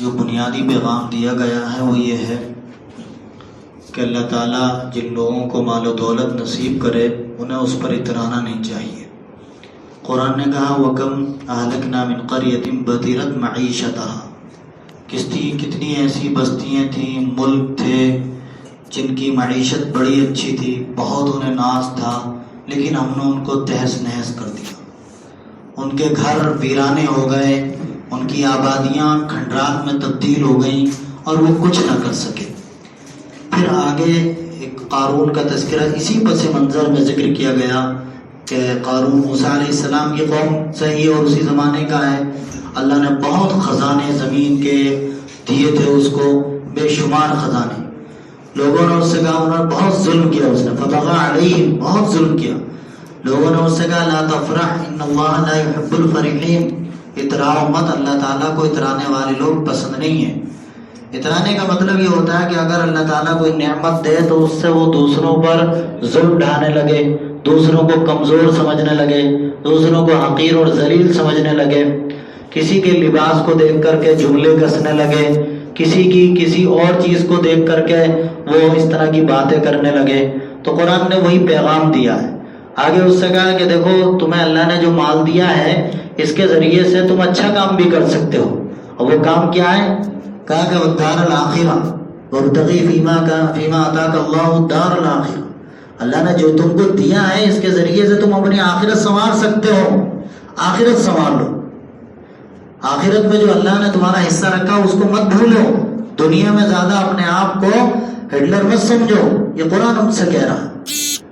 جو بنیادی پیغام دیا گیا ہے وہ یہ ہے کہ اللہ تعالیٰ جن لوگوں کو مال و دولت نصیب کرے انہیں اس پر اترانا نہیں چاہیے۔ قرآن نے کہا وَكَمْ أَهْلَكْنَا مِنْ قَرْيَةٍ بَطِرَتْ مَعِيشَتَهَا، کتنی ایسی بستیاں تھیں، ملک تھے جن کی معیشت بڑی اچھی تھی، بہت انہیں ناز تھا، لیکن ہم نے ان کو تہس نہس کر دیا۔ ان کے گھر ویرانے ہو گئے، ان کی آبادیاں کھنڈرات میں تبدیل ہو گئیں اور وہ کچھ نہ کر سکے۔ پھر آگے ایک قارون کا تذکرہ اسی پس منظر میں ذکر کیا گیا کہ قارون موسیٰ علیہ السلام کی قوم سے ہی اور اسی زمانے کا ہے۔ اللہ نے بہت خزانے زمین کے دیے تھے اس کو، بے شمار خزانے۔ لوگوں نے اس سے کہا، انہوں نے بہت ظلم کیا، اس نے فبغى علیہم، بہت ظلم کیا۔ لوگوں نے اس سے کہا لا تفرح ان اللہ لا يحب الفرحین، اتراؤ مت، اللہ تعالیٰ کو اترانے والے لوگ پسند نہیں ہیں۔ اترانے کا مطلب یہ ہوتا ہے کہ اگر اللہ تعالیٰ کوئی نعمت دے تو اس سے وہ دوسروں پر ظلم ڈھانے لگے، دوسروں کو کمزور سمجھنے لگے، دوسروں کو حقیر اور ذلیل سمجھنے لگے، کسی کے لباس کو دیکھ کر کے جملے کسنے لگے، کسی کی کسی اور چیز کو دیکھ کر کے وہ اس طرح کی باتیں کرنے لگے۔ تو قرآن نے وہی پیغام دیا ہے۔ آگے اس سے کہا کہ دیکھو تمہیں اللہ نے جو مال دیا ہے اس کے ذریعے سے تم اچھا کام بھی کر سکتے ہو، اور وہ کام کیا ہے؟ کہا کہ والدار الآخرہ وابتغی فیما آتاک اللہ الدار الآخرہ، اللہ نے جو تم کو دیا ہے اس کے ذریعے سے تم اپنی آخرت سنوار سکتے ہو، آخرت سنوار لو۔ آخرت میں جو اللہ نے تمہارا حصہ رکھا اس کو مت بھولو، دنیا میں زیادہ اپنے آپ کو ہٹلر مت سمجھو، یہ قرآن ہم سے کہہ رہا ہے۔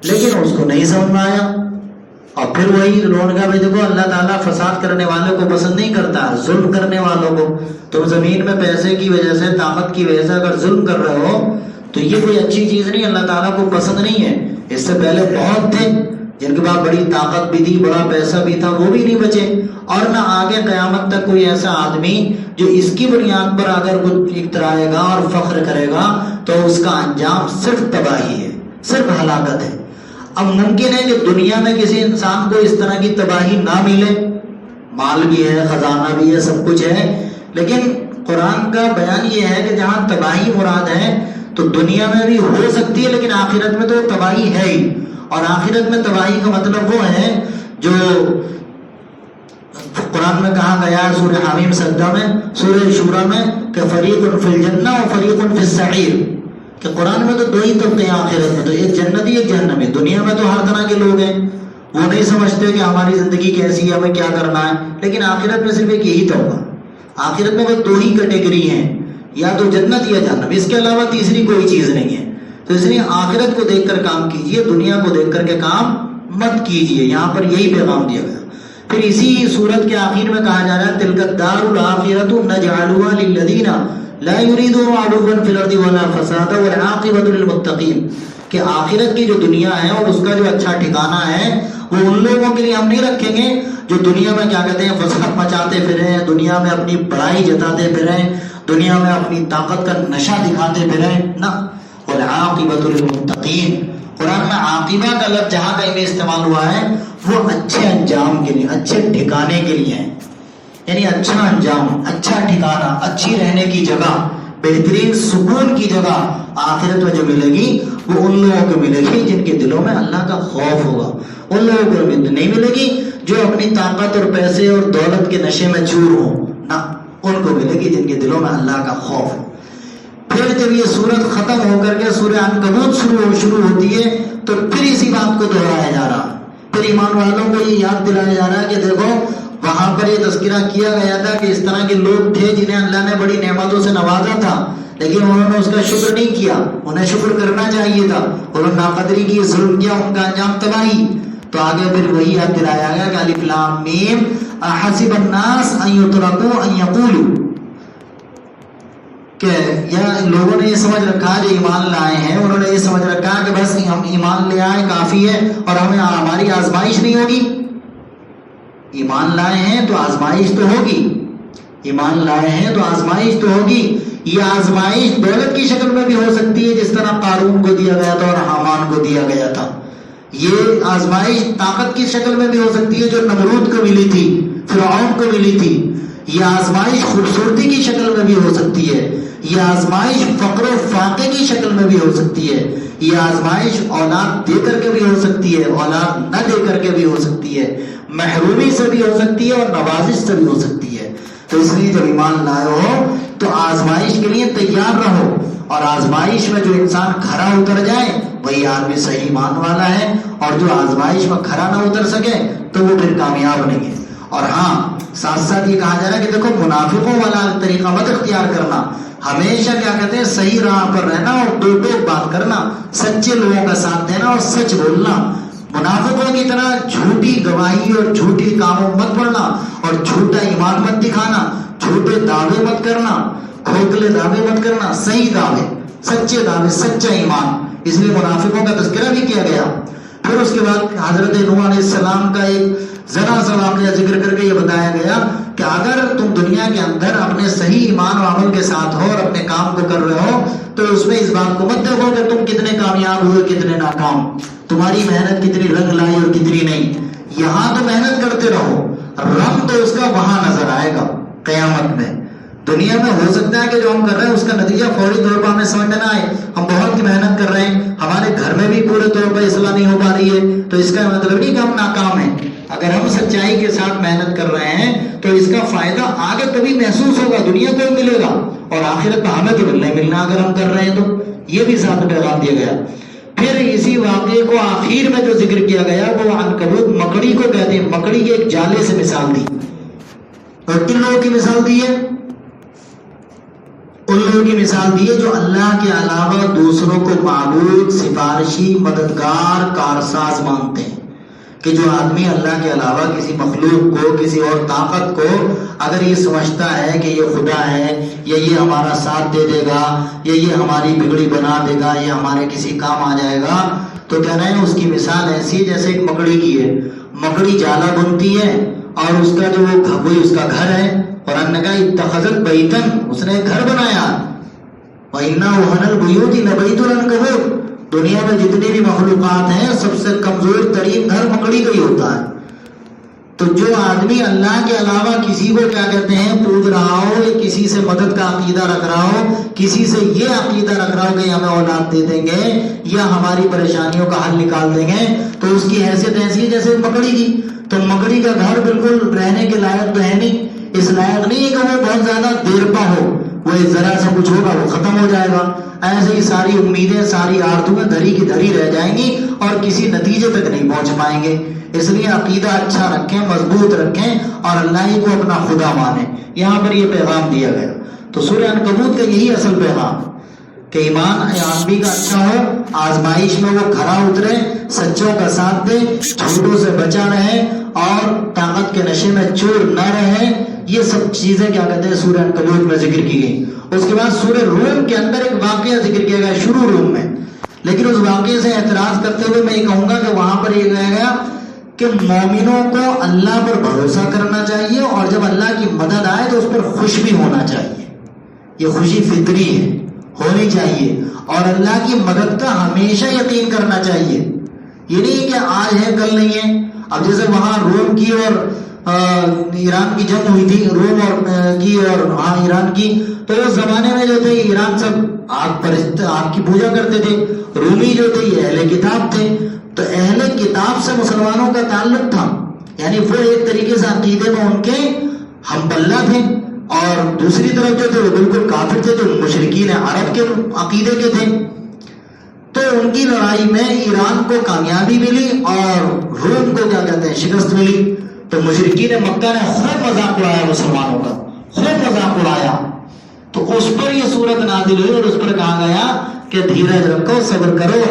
لیکن اس کو نہیں سمجھ میں آیا، اور پھر وہی لوگوں کا بھی دیکھو اللہ تعالیٰ فساد کرنے والوں کو پسند نہیں کرتا، ظلم کرنے والوں کو۔ تم زمین میں پیسے کی وجہ سے، طاقت کی وجہ سے اگر ظلم کر رہے ہو تو یہ کوئی اچھی چیز نہیں، اللہ تعالیٰ کو پسند نہیں ہے۔ اس سے پہلے بہت تھے جن کے پاس بڑی طاقت بھی تھی، بڑا پیسہ بھی تھا، وہ بھی نہیں بچے، اور نہ آگے قیامت تک کوئی ایسا آدمی جو اس کی بنیاد پر اگر کچھ اترائے گا اور فخر کرے گا تو اس کا انجام صرف تباہی ہے، صرف ہلاکت ہے۔ اب ممکن ہے کہ دنیا میں کسی انسان کو اس طرح کی تباہی نہ ملے، مال بھی ہے، خزانہ بھی ہے، سب کچھ ہے، لیکن قرآن کا بیان یہ ہے کہ جہاں تباہی مراد ہے تو دنیا میں بھی ہو سکتی ہے، لیکن آخرت میں تو تباہی ہے ہی۔ اور آخرت میں تباہی کا مطلب وہ ہے جو قرآن میں کہا گیا ہے سورہ حمیم سجدہ میں، سورہ شورى میں، کہ فریق فی الجنہ و فریق فی السعیر، کہ قرآن میں تو دو ہی طبقے ہیں آخرت میں، تو ایک جنتی ایک جہنمی۔ دنیا میں تو ہر طرح کے لوگ ہیں، وہ نہیں سمجھتے کہ ہماری زندگی کیسی ہے، ہمیں کیا کرنا ہے، لیکن آخرت میں صرف ایک یہی طبقہ، آخرت میں وہ دو ہی کیٹیگری ہیں، یا تو جنت یا جہنم، اس کے علاوہ تیسری کوئی چیز نہیں ہے۔ تو اس لیے آخرت کو دیکھ کر کام کیجئے، دنیا کو دیکھ کر کے کام مت کیجئے، یہاں پر یہی پیغام دیا گیا۔ پھر اسی صورت کے آخر میں کہا جا رہا ہے تلک الدار الآخرۃ نجعلها للذین لا یریدون علوا فی الارض ولا فسادا والعاقبۃ للمتقین، کہ آخرت کی جو دنیا ہے اور اس کا جو اچھا ٹھکانہ ہے وہ ان لوگوں کے لیے ہم نہیں رکھیں گے جو دنیا میں کیا کہتے ہیں فساد مچاتے پھریں، دنیا میں اپنی بڑائی جتاتے پھریں، دنیا میں اپنی طاقت کا نشہ دکھاتے پھریں، نہ۔ والعاقبۃ للمتقین، قرآن میں عاقبہ کا لفظ جہاں کہیں بھی استعمال ہوا ہے وہ اچھے انجام کے لیے، اچھے ٹھکانے کے لیے ہے، یعنی اچھا انجام، اچھا ٹھکانہ، اچھی رہنے کی جگہ، بہترین سکون کی جگہ آخرت میں جو ملے گی وہ ان لوگوں کو ملے گی جن کے دلوں میں اللہ کا خوف ہوگا۔ ان لوگوں کو نہیں ملے گی جو اپنی طاقت اور پیسے اور دولت کے نشے میں چور ہوں، نہ، ان کو ملے گی جن کے دلوں میں اللہ کا خوف ہو۔ پھر جب یہ سورت ختم ہو کر کے سورہ عنکبوت شروع ہوتی ہے تو پھر اسی بات کو دہرایا جا رہا ہے، پھر ایمان والوں کو یہ یاد دلایا جا رہا ہے کہ دیکھو وہاں پر یہ تذکرہ کیا گیا تھا کہ اس طرح کے لوگ تھے جنہیں اللہ نے بڑی نعمتوں سے نوازا تھا، لیکن انہوں نے اس کا شکر نہیں کیا، انہیں شکر کرنا چاہیے تھا، انہوں نے ناقدری کی، ظلم کیا، ان کا انجام تباہی۔ تو آگے پھر وہی یاد دلایا گیا کہ الف لام میم احسب الناس ان یترکوا ان یقولوا، کہ یا لوگوں نے یہ سمجھ رکھا جو ایمان لائے ہیں، انہوں نے یہ سمجھ رکھا کہ بس ہم ایمان لے آئے کافی ہے اور ہمیں ہماری آزمائش نہیں ہوگی۔ ایمان لائے ہیں تو آزمائش تو ہوگی، ایمان لائے ہیں تو آزمائش تو ہوگی۔ یہ آزمائش دولت کی شکل میں بھی ہو سکتی ہے جس طرح قارون کو دیا گیا تھا اور حامان کو دیا گیا تھا، یہ آزمائش طاقت کی شکل میں بھی ہو سکتی ہے جو نمرود کو ملی تھی، فرعون کو ملی تھی، یہ آزمائش خوبصورتی کی شکل میں بھی ہو سکتی ہے، یہ آزمائش فقر و فاقے کی شکل میں بھی ہو سکتی ہے، یہ آزمائش اولاد دے کر کے بھی ہو سکتی ہے، اولاد نہ دے کر کے بھی ہو سکتی ہے، محرومی سے بھی ہو سکتی ہے اور نوازش سے بھی ہو سکتی ہے۔ تو اس لیے جب ایمان لائے ہو تو آزمائش کے لیے تیار رہو، اور آزمائش میں جو انسان کھرا اتر جائے وہی آدمی صحیح ایمان والا ہے، اور جو آزمائش میں کھرا نہ اتر سکے تو وہ پھر کامیاب نہیں ہے۔ اور ہاں ساتھ ساتھ یہ کہا جا رہا ہے کہ دیکھو منافقوں والا طریقہ مت اختیار کرنا، ہمیشہ کیا کہتے ہیں صحیح راہ پر رہنا اور دو ٹوک بات کرنا، سچے لوگوں کا ساتھ دینا اور سچ بولنا۔ منافقوں کی طرح جھوٹی گواہی اور جھوٹی کاموں مت پڑنا اور جھوٹا ایمان مت دکھانا، جھوٹے دعوے مت کرنا، کھوکھلے دعوے مت کرنا، صحیح دعوے، سچے دعوے، سچا ایمان۔ اس لیے منافقوں کا تذکرہ بھی کیا گیا۔ پھر اس کے بعد حضرت نوح علیہ السلام کا ایک ذرا سا واقعہ ذکر کر کے یہ بتایا گیا کہ اگر تم دنیا کے اندر اپنے صحیح ایمان و عمل کے ساتھ ہو اور اپنے کام کو کر رہے ہو تو اس میں اس بات کو مت دیکھو کہ تم کتنے کامیاب ہوئے کتنے ناکام، تمہاری محنت کتنی رنگ لائی اور کتنی نہیں۔ یہاں تو محنت کرتے رہو، رنگ تو اس کا وہاں نظر آئے گا قیامت میں۔ دنیا میں ہو سکتا ہے کہ جو ہم کر رہے ہیں اس کا نتیجہ فوری طور پر ہمیں سمجھ میں نہ آئے، ہم بہت محنت کر رہے ہیں، ہمارے گھر میں بھی پورے طور پر اصلاح نہیں ہو پا رہی ہے، تو اس کا مطلب نہیں کہ ہم ناکام ہیں۔ اگر ہم سچائی کے ساتھ محنت کر رہے ہیں تو اس کا فائدہ آگے کبھی محسوس ہوگا، دنیا کو بھی ملے گا اور آخرت میں ہمیں تو ملنا اگر ہم کر رہے ہیں تو۔ یہ بھی ساتھ پیغام دیا گیا۔ پھر اسی واقعے کو آخر میں جو ذکر کیا گیا وہ عنکبوت مکڑی کو کہتے ہیں، مکڑی کے ایک جالے سے مثال دی، اور کن لوگوں کی مثال دی ہے؟ ان لوگوں کی مثال دی ہے جو اللہ کے علاوہ دوسروں کو معبود، سفارشی، مددگار، کارساز مانتے ہیں۔ کہ جو آدمی اللہ کے علاوہ کسی مخلوق کو، کسی اور طاقت کو اگر یہ سمجھتا ہے کہ یہ خدا ہے یا یہ ہمارا ساتھ دے دے گا یا یہ ہماری بگڑی بنا دے گا یا ہمارے کسی کام آ جائے گا، تو کہہ رہے ہیں اس کی مثال ایسی ہے جیسے ایک مکڑی کی ہے۔ مکڑی جالا بنتی ہے اور اس کا جو وہ اس کا گھر ہے، اور ان کا اتخذت بیتن، اس نے ایک گھر بنایا۔ وَإِنَّ أَوْهَنَ الْبُيُوتِ لَبَيْتُ الْعَنكَبُوتِ، دنیا میں جتنی بھی مخلوقات ہیں سب سے کمزور ترین گھر مکڑی کا ہی ہوتا ہے۔ تو جو آدمی اللہ کے علاوہ کسی کو کیا کہتے ہیں پوج رہا ہو یا کسی سے مدد کا عقیدہ رکھ رہا ہو، کسی سے یہ عقیدہ رکھ رہا ہو کہ ہمیں اولاد دے دیں گے یا ہماری پریشانیوں کا حل نکال دیں گے، تو اس کی حیثیت ایسی ہے جیسے مکڑی کی۔ تو مکڑی کا گھر بالکل رہنے کے لائق تو ہے نہیں، اس لائق نہیں کہ وہ بہت زیادہ دیر پا ہو، وہ ذرا سا کچھ ہوگا وہ ختم ہو جائے گا۔ ایسے ہی ساری امیدیں، ساری آرزویں دھری کی دھری رہ جائیں گی اور کسی نتیجے تک نہیں پہنچ پائیں گے۔ اس لیے عقیدہ اچھا رکھیں، مضبوط رکھیں اور اللہ ہی کو اپنا خدا مانیں۔ یہاں پر یہ پیغام دیا گیا۔ تو سورہ عنکبوت کا یہی اصل پیغام کہ ایمان آدمی کا اچھا ہو، آزمائش میں وہ کھرا اترے، سچوں کا ساتھ دے، جھوٹوں سے بچا رہے اور طاقت کے نشے میں چور نہ رہے۔ یہ سب چیزیں کیا کہتے ہیں سورہ عنکبوت میں ذکر کی گئی۔ اس کے بعد سورہ روم کے اندر ایک واقعہ ذکر کیا گیا شروع روم میں، لیکن اس واقعے سے اعتراض کرتے ہوئے میں یہ کہوں گا کہ وہاں پر یہ کہا گیا کہ مومنوں کو اللہ پر بھروسہ کرنا چاہیے اور جب اللہ کی مدد آئے تو اس پر خوش بھی ہونا چاہیے۔ یہ خوشی فطری ہے، ہونی چاہیے، اور اللہ کی مدد کا ہمیشہ یقین کرنا چاہیے۔ یہ نہیں کہ آج ہے کل نہیں ہے۔ اب جیسے وہاں روم کی اور ایران کی جنگ ہوئی تھی، روم اور ایران کی، تو اس زمانے میں جو تھے ایران سب آگ کی پوجا کرتے تھے، رومی جو تھے یہ اہل کتاب تھے، تو اہل کتاب سے مسلمانوں کا تعلق تھا، یعنی وہ ایک طریقے سے عقیدے میں ان کے ہم پلہ تھے، اور دوسری طرف جو تھے وہ بالکل کافر تھے، جو مشرکین عرب کے عقیدے کے تھے۔ تو ان کی لڑائی میں ایران کو کامیابی ملی اور روم کو کیا کہتے ہیں شکست ملی۔ تو مشرکین مکہ نے خوب مذاق اڑایا مسلمانوں کا، خوب مذاق اڑایا۔ تو اس پر یہ صورت نازل ہوئی اور اس پر کہا گیا کہ دھیرج رکھو، صبر کرو۔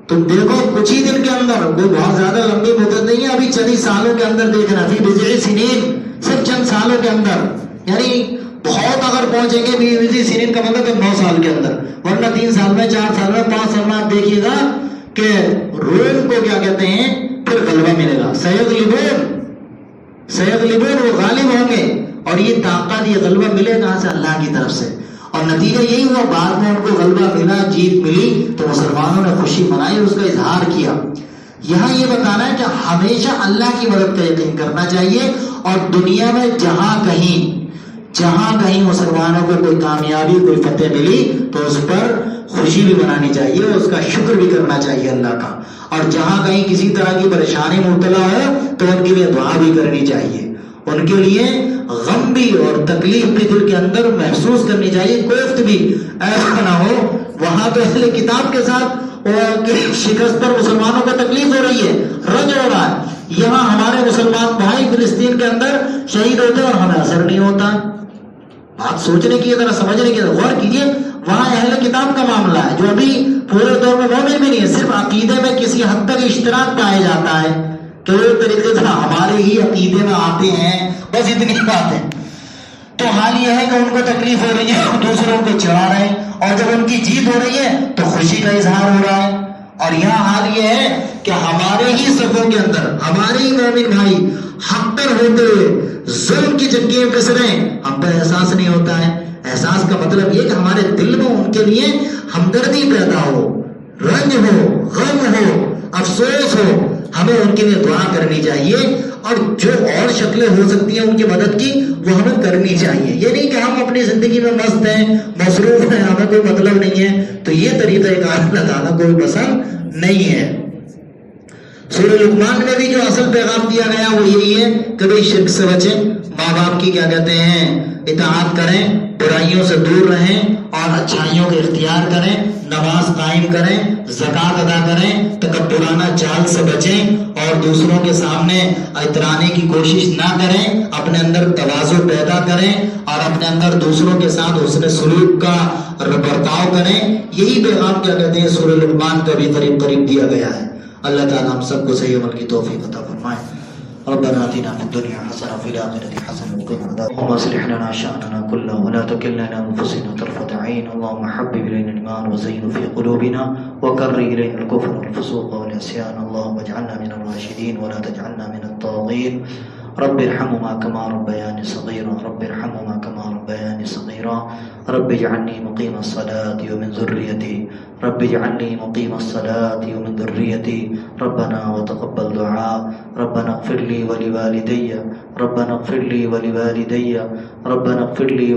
تم دیکھو کچھ ہی دن کے اندر، کوئی بہت زیادہ لمبی مدت نہیں ہے، ابھی چند سالوں کے اندر دیکھنا، فی بضع سنین، صرف چند سالوں کے اندر، یعنی بہت اگر پہنچیں گے بضع سنین کا مطلب ہے 9 سال کے اندر، ورنہ 3 سال میں، 4 سال میں، 5 سال میں آپ دیکھیے گا کہ روم کو کیا کہتے ہیں پھر غلبہ ملے گا۔ سیغلبون، وہ غالب ہوں گے، اور یہ طاقت، یہ غلبہ ملے کہاں سے؟ اللہ کی طرف سے۔ اور نتیجہ یہی ہوا، بعد میں ان کو غلبہ ملا، جیت ملی، تو مسلمانوں نے خوشی منائی، اس کا اظہار کیا۔ یہاں یہ بتانا ہے کہ ہمیشہ اللہ کی مدد کا یقین کرنا چاہیے، اور دنیا میں جہاں کہیں جہاں کہیں مسلمانوں کو کوئی کامیابی کوئی فتح ملی تو اس پر خوشی بھی منانی چاہیے، اس کا شکر بھی کرنا چاہیے اللہ کا، اور جہاں کہیں کسی طرح کی پریشانی مبتلا ہو تو ان کے لیے دعا بھی کرنی چاہیے، ان کے لیے غم بھی اور تکلیف بھی دل کے اندر محسوس کرنی چاہیے، کوفت بھی ایسا نہ ہو۔ وہاں تو اہل کتاب کے ساتھ شکست پر مسلمانوں کو تکلیف ہو رہی ہے، رنج ہو رہا ہے، یہاں ہمارے مسلمان بھائی فلسطین کے اندر شہید ہوتے اور ہمیں اثر نہیں ہوتا۔ بات سوچنے کی، ذرا سمجھنے کی، غور کیجئے، وہاں اہل کتاب کا معاملہ ہے جو ابھی پورے طور میں مومن بھی نہیں ہے، صرف عقیدے میں کسی حد تک اشتراک پایا جاتا ہے کہ وہ ایک طریقے سے ہمارے ہی عقیدے میں آتے ہیں، بس اتنی بات ہے۔ تو حال یہ ہے کہ ان کو تکلیف ہو رہی ہے، دوسروں کو چڑھا رہے ہیں، اور جب ان کی جیت ہو رہی ہے تو خوشی کا اظہار ہو رہا ہے۔ اور یہاں حال یہ ہے کہ ہمارے ہی صفوں کے اندر ہمارے ہی مومن بھائی حق پر ہوتے ہوئے ظلم کی چکیاں پس رہے ہیں، ہم پر احساس نہیں ہوتا ہے۔ احساس کا مطلب یہ کہ ہمارے دل میں ان کے لیے ہمدردی پیدا ہو، رنج ہو، غم ہو، افسوس ہو، ہمیں ان کے لیے دعا کرنی چاہیے، اور جو اور شکلیں ہو سکتی ہیں ان کی مدد کی وہ ہمیں کرنی چاہیے۔ یہ نہیں کہ ہم اپنی زندگی میں مست ہیں، مصروف ہیں، ہمیں کوئی مطلب نہیں ہے، تو یہ طریقہ کار اللہ تعالیٰ کو پسند نہیں ہے۔ سورہ لقمان میں بھی جو اصل پیغام دیا گیا وہ یہی ہے کہ بھئی شرک سے بچیں، ماں باپ کی کیا کہتے ہیں اطاعت کریں، برائیوں سے دور رہیں اور اچھائیوں کے اختیار کریں، نماز قائم کریں، زکوٰۃ ادا کریں، تکبرانہ چال سے بچیں اور دوسروں کے سامنے اترانے کی کوشش نہ کریں، اپنے اندر تواضع پیدا کریں اور اپنے اندر دوسروں کے ساتھ حسن سلوک کا برتاؤ کریں۔ یہی پیغام کیا کہتے ہیں سورہ لقمان کا بھی قریب قریب دیا گیا ہے۔ اللہ تعالیٰ ہم سب کو صحیح عمل کی توفیق عطا فرمائے۔ ربنا آتنا في الدنيا حسنة وفي الآخرة حسنة وقنا عذاب النار، اللهم اصلح لنا شأننا كله ولا تكلنا إلى أنفسنا طرفة عين، اللهم حبب إلينا الإيمان وزينه في قلوبنا وكره إلينا الكفر والفسوق والعصيان، اللهم اجعلنا من الراشدين ولا تجعلنا من الطاغين، رب ارحمهما كما ربياني صغيرا، رب ارحمهما كما ربياني صغيرا، رب اجعلني مقيم الصلاة ومن ذريتي، رب اجعلني مقيم الصلاة ومن ذريتي، ربنا وتقبل دعاء، ربنا اغفر لي ولوالدي، ربنا اغفر لي ولوالدي، ربنا اغفر لي